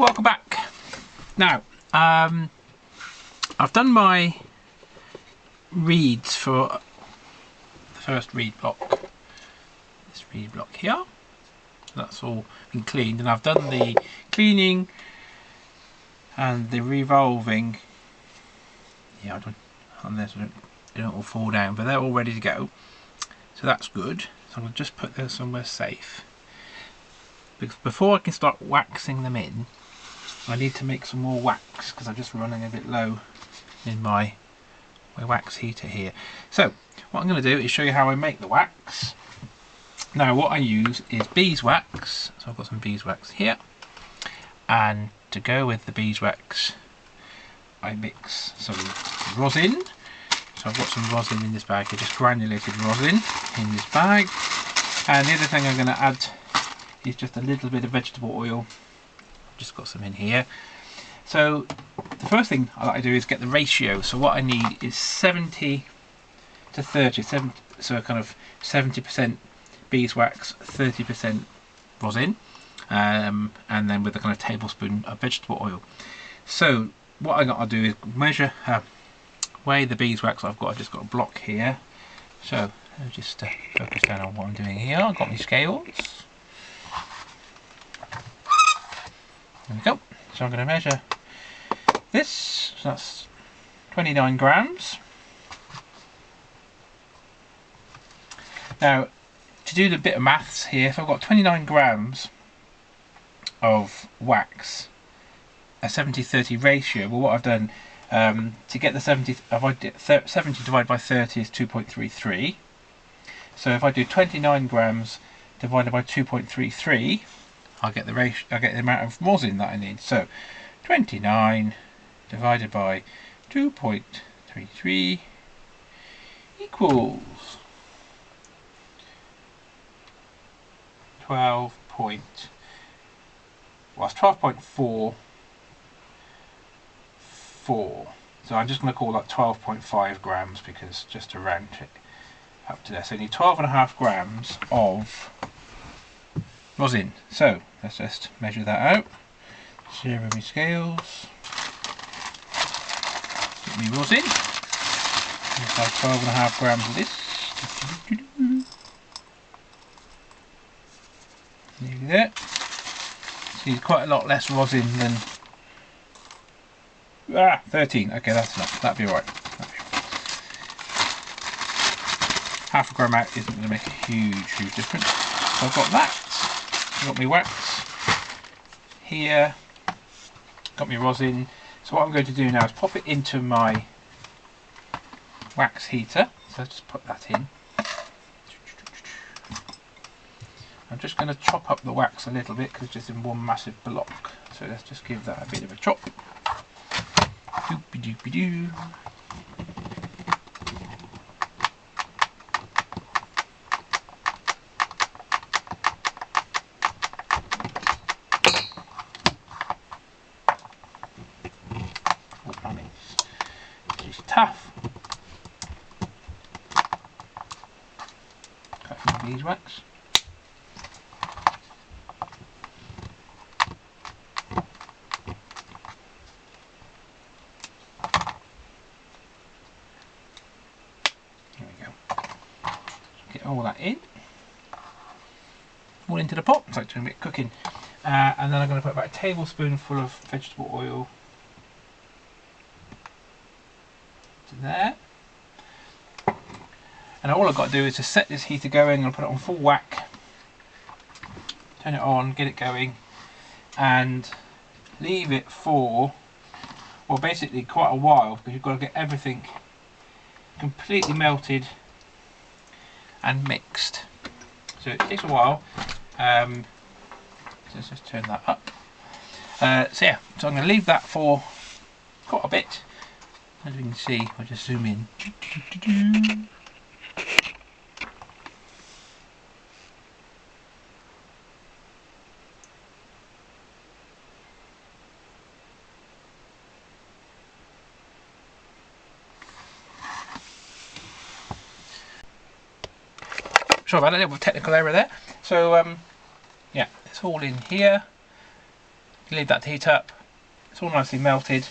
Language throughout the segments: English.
welcome back. Now, I've done my reeds for the first reed block. This reed block here. That's all been cleaned, and I've done the cleaning and the revolving. Yeah, unless they don't all fall down, but they're all ready to go. So that's good. So I'm going to just put those somewhere safe. Because before I can start waxing them in, I need to make some more wax because I'm just running a bit low in my wax heater here. So what I'm going to do is show you how I make the wax. Now what I use is beeswax. So I've got some beeswax here, and to go with the beeswax I mix some rosin. So I've got some rosin in this bag here, just granulated rosin in this bag. And the other thing I'm going to add is just a little bit of vegetable oil. I've just got some in here. So the first thing I like to do is get the ratio. So what I need is 70 to 30, so kind of 70% beeswax, 30% rosin, and then with a kind of tablespoon of vegetable oil. So what I got to do is measure, weigh the beeswax I've got. I've just got a block here. So let me just focus down on what I'm doing here. I've got my scales. There we go. So I'm going to measure this. So that's 29 grams. Now, to do the bit of maths here, so I've got 29 grams of wax, a 70-30 ratio. Well, what I've done to get the 70 divided by 30 is 2.33. So if I do 29 grams divided by 2.33, I'll get the ratio. I'll get the amount of rosin that I need. So 29 divided by 2.33 equals 12.44. So I'm just going to call that 12.5 grams because just to round it up to there. So I need 12.5 grams of rosin. So let's just measure that out. Zero my scales. Get me rosin. Let's have 12.5 grams of this. Nearly there. So you need quite a lot less rosin than 13. Okay, that's enough. That'd be alright. Half a gram out isn't going to make a huge difference. So I've got that. I've got my wax here. Got my rosin. So what I'm going to do now is pop it into my wax heater. So just put that in. I'm just going to chop up the wax a little bit because it's just in one massive block. So let's just give that a bit of a chop. Doopy doopy doo. Oh, it's tough. Cut some beeswax. All that in, all into the pot. It's like doing a bit of cooking, and then I'm going to put about a tablespoonful of vegetable oil to there. And all I've got to do is just set this heater going. I'll put it on full whack, turn it on, get it going, and leave it for, well, basically quite a while because you've got to get everything completely melted and mixed. So it takes a while. So let's just turn that up. So yeah, so I'm going to leave that for quite a bit. As you can see, I'll just zoom in. Sorry about a little technical error there. So yeah, it's all in here. You leave that to heat up. It's all nicely melted.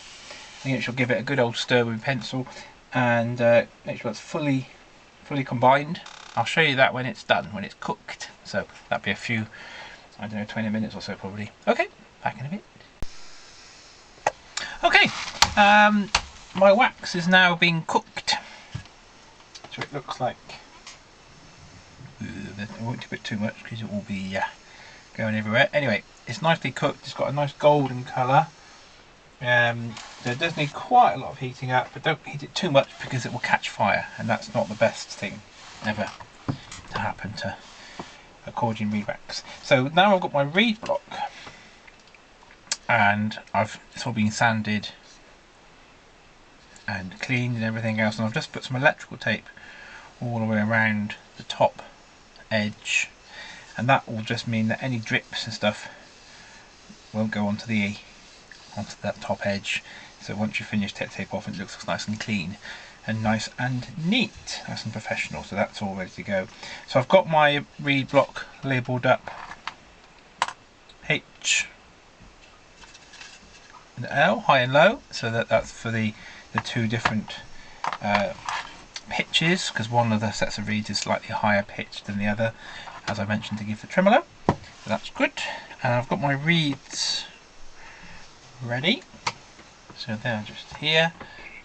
And you should give it a good old stir with a pencil, and make sure it's fully combined. I'll show you that when it's done, when it's cooked. So that'll be a few, I don't know, 20 minutes or so probably. Okay, back in a bit. Okay, my wax is now being cooked. So it looks like, I won't do it too much because it will be going everywhere. Anyway, it's nicely cooked. It's got a nice golden colour. So it does need quite a lot of heating up, but don't heat it too much because it will catch fire, and that's not the best thing ever to happen to accordion reed wax. So now I've got my reed block, and it's all been sanded and cleaned and everything else, and I've just put some electrical tape all the way around the top edge, and that will just mean that any drips and stuff won't go onto that top edge. So once you finish, take tape off and it looks nice and clean and nice and neat, nice and professional. So that's all ready to go. So I've got my reed block labelled up H and L, high and low, so that's for the two different pitches, because one of the sets of reeds is slightly higher pitched than the other, as I mentioned, to give the tremolo. So that's good. And I've got my reeds ready. So they're just here.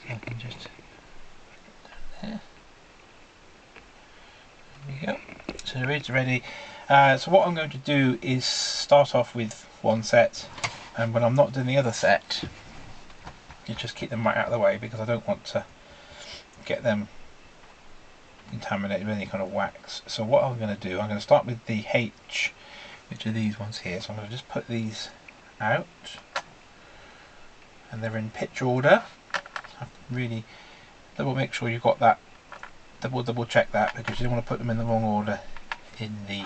So I can just there. There we go. So the reeds are ready. So what I'm going to do is start off with one set, and when I'm not doing the other set, you just keep them right out of the way, because I don't want to get them contaminated with any kind of wax. So what I'm going to do, I'm going to start with the H, which are these ones here. So I'm going to just put these out, and they're in pitch order. Really make sure you've got that, double check that, because you don't want to put them in the wrong order in the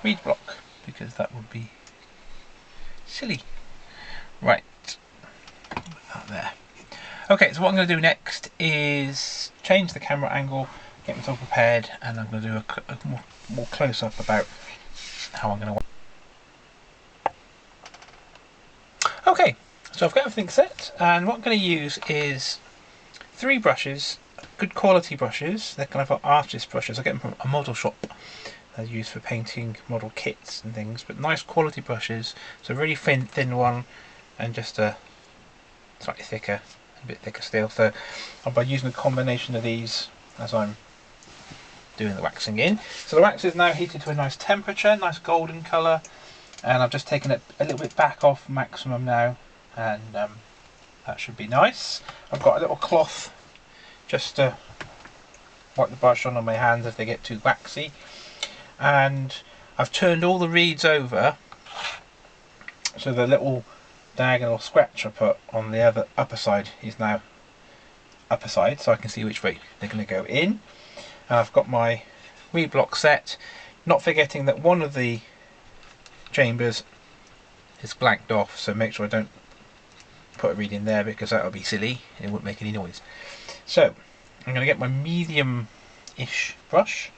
reed block, because that would be silly. Right, put that there. Okay, so what I'm going to do next is change the camera angle, get myself prepared, and I'm going to do a more close up about how I'm going to. Okay, so I've got everything set, and what I'm going to use is 3 brushes, good quality brushes. They're kind of artist brushes. I get them from a model shop. They're used for painting model kits and things, but nice quality brushes. So a really thin one, and just a slightly thicker, a bit thicker still. So I'll be using a combination of these as I'm doing the waxing in. So the wax is now heated to a nice temperature, nice golden colour, and I've just taken it a little bit back off maximum now, and that should be nice. I've got a little cloth just to wipe the brush on my hands if they get too waxy, and I've turned all the reeds over, so the little diagonal scratch I put on the other upper side is now upper side, so I can see which way they're going to go in. And I've got my reed block set, not forgetting that one of the chambers is blanked off, so make sure I don't put a reed in there, because that would be silly and it wouldn't make any noise. So I'm going to get my medium-ish brush,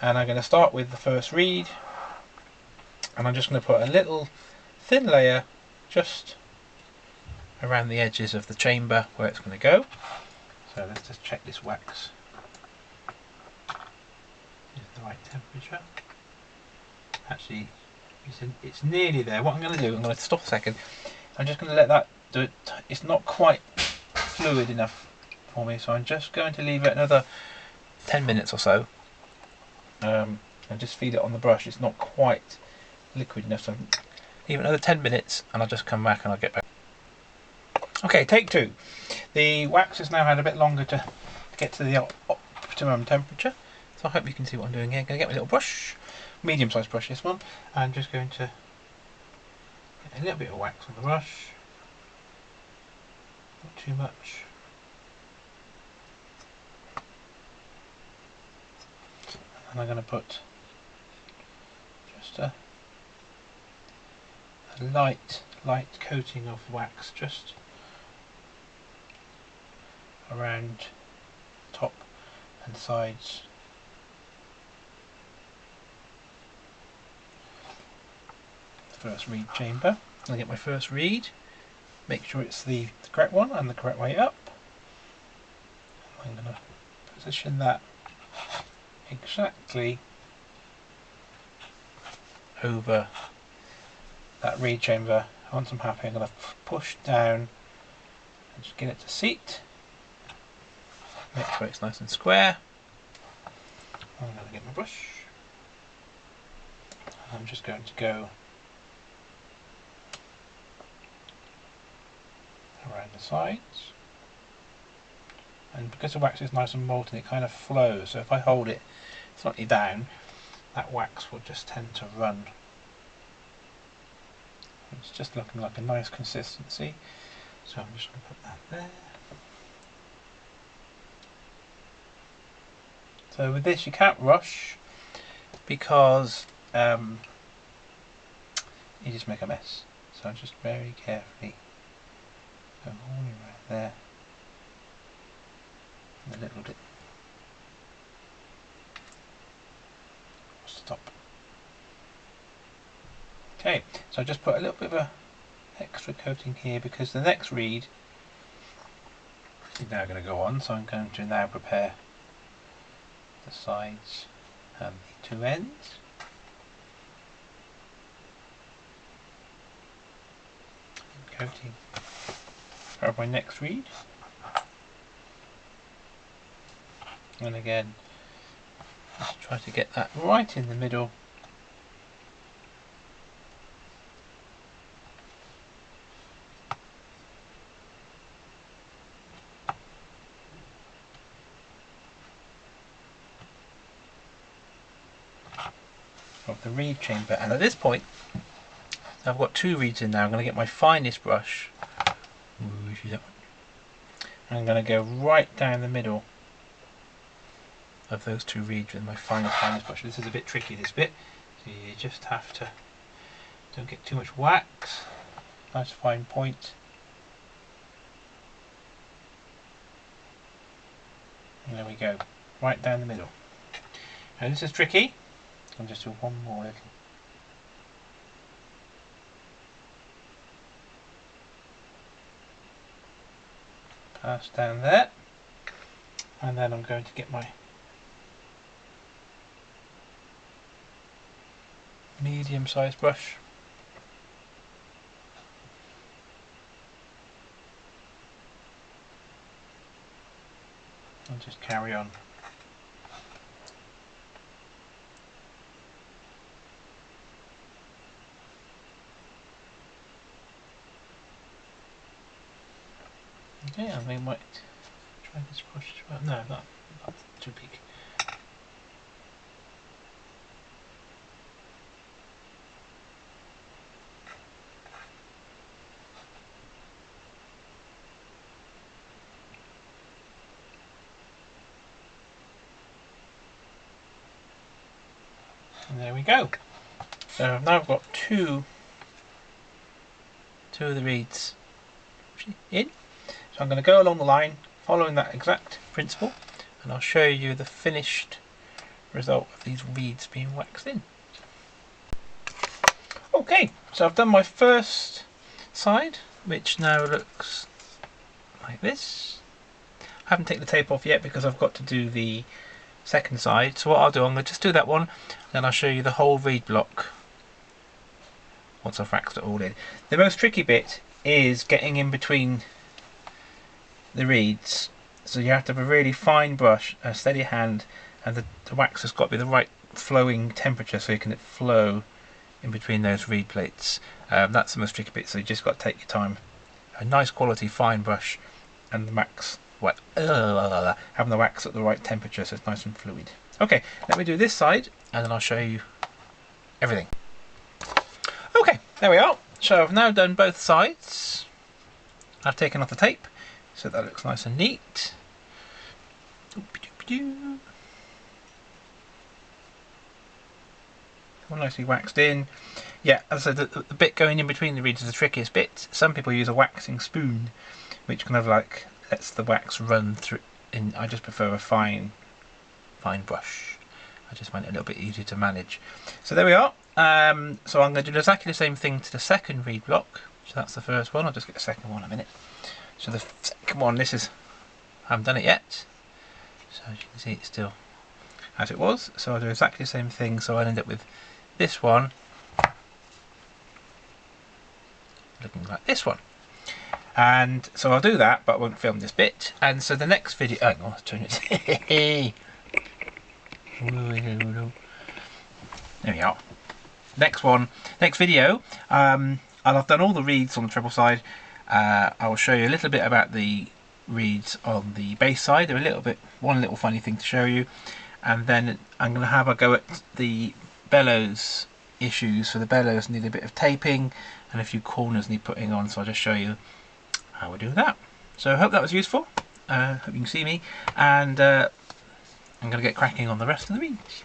and I'm going to start with the first reed, and I'm just going to put a little thin layer just around the edges of the chamber where it's going to go. So let's just check this wax is the right temperature. Actually, it's nearly there. What I'm going to do, I'm going to stop a second. I'm just going to let that do it. It's not quite fluid enough for me, so I'm just going to leave it another 10 minutes or so, and just feed it on the brush. It's not quite liquid enough, so leave it another 10 minutes and I'll just come back and I'll get back. Okay, take 2. The wax has now had a bit longer to get to the optimum temperature, so I hope you can see what I'm doing here. I'm going to get my little brush, medium-sized brush this one, and I'm just going to get a little bit of wax on the brush, not too much. And I'm going to put just a light coating of wax just around top and sides. The first reed chamber. going to get my first reed, make sure it's the correct one and the correct way up. I'm going to position that exactly over that reed chamber. Once I'm happy, I'm going to push down and just get it to seat. Make sure it's nice and square. I'm going to get my brush. I'm just going to go around the sides, and because the wax is nice and molten, it kind of flows, so if I hold it slightly down, that wax will just tend to run. It's just looking like a nice consistency, so I'm just going to put that there. So with this you can't rush, because you just make a mess, so just very carefully go all the way right there, and a little bit stop. Okay, so I just put a little bit of a extra coating here because the next reed is now going to go on, so I'm going to now prepare the sides and the two ends. Coating for my next reed, and again just try to get that right in the middle. Of the reed chamber, and at this point I've got two reeds in now. I'm going to get my finest brush. Which is that one? I'm going to go right down the middle of those two reeds with my finest brush. This is a bit tricky, this bit, so you just have to, don't get too much wax, nice fine point. And there we go, right down the middle. Now this is tricky, I'll just do one more little. Pass down there, and then I'm going to get my medium-sized brush and just carry on. Okay, I might try this brush as well. No, that's too big. And there we go. So now I've got two of the reeds in. So I'm going to go along the line following that exact principle, and I'll show you the finished result of these reeds being waxed in. Okay, so I've done my first side, which now looks like this. I haven't taken the tape off yet because I've got to do the second side, so what I'll do, I'm going to just do that one, then I'll show you the whole reed block once I've waxed it all in. The most tricky bit is getting in between the reeds, so you have to have a really fine brush, a steady hand, and the wax has got to be the right flowing temperature so you can flow in between those reed plates. That's the most tricky bit, so you just got to take your time. A nice quality fine brush and the wax, having the wax at the right temperature so it's nice and fluid. Okay, let me do this side and then I'll show you everything. Okay, there we are. So I've now done both sides. I've taken off the tape so that looks nice and neat. All nicely waxed in. Yeah, as I said, the bit going in between the reeds is the trickiest bit. Some people use a waxing spoon, which kind of like lets the wax run through. I just prefer a fine brush. I just find it a little bit easier to manage. So there we are. So I'm going to do exactly the same thing to the second reed block. So that's the first one. I'll just get the second one in a minute. So the second one, I haven't done it yet. So as you can see, it's still as it was. So I'll do exactly the same thing. So I'll end up with this one looking like this one. And so I'll do that, but I won't film this bit. And so the next video, hang on, let's turn it. There we are. Next video, I'll have done all the reeds on the treble side. I will show you a little bit about the reeds on the bass side. They're one little funny thing to show you, and then I'm going to have a go at the bellows issues. So the bellows need a bit of taping, and a few corners need putting on. So I'll just show you how we do that. So I hope that was useful. Hope you can see me, and I'm going to get cracking on the rest of the reeds.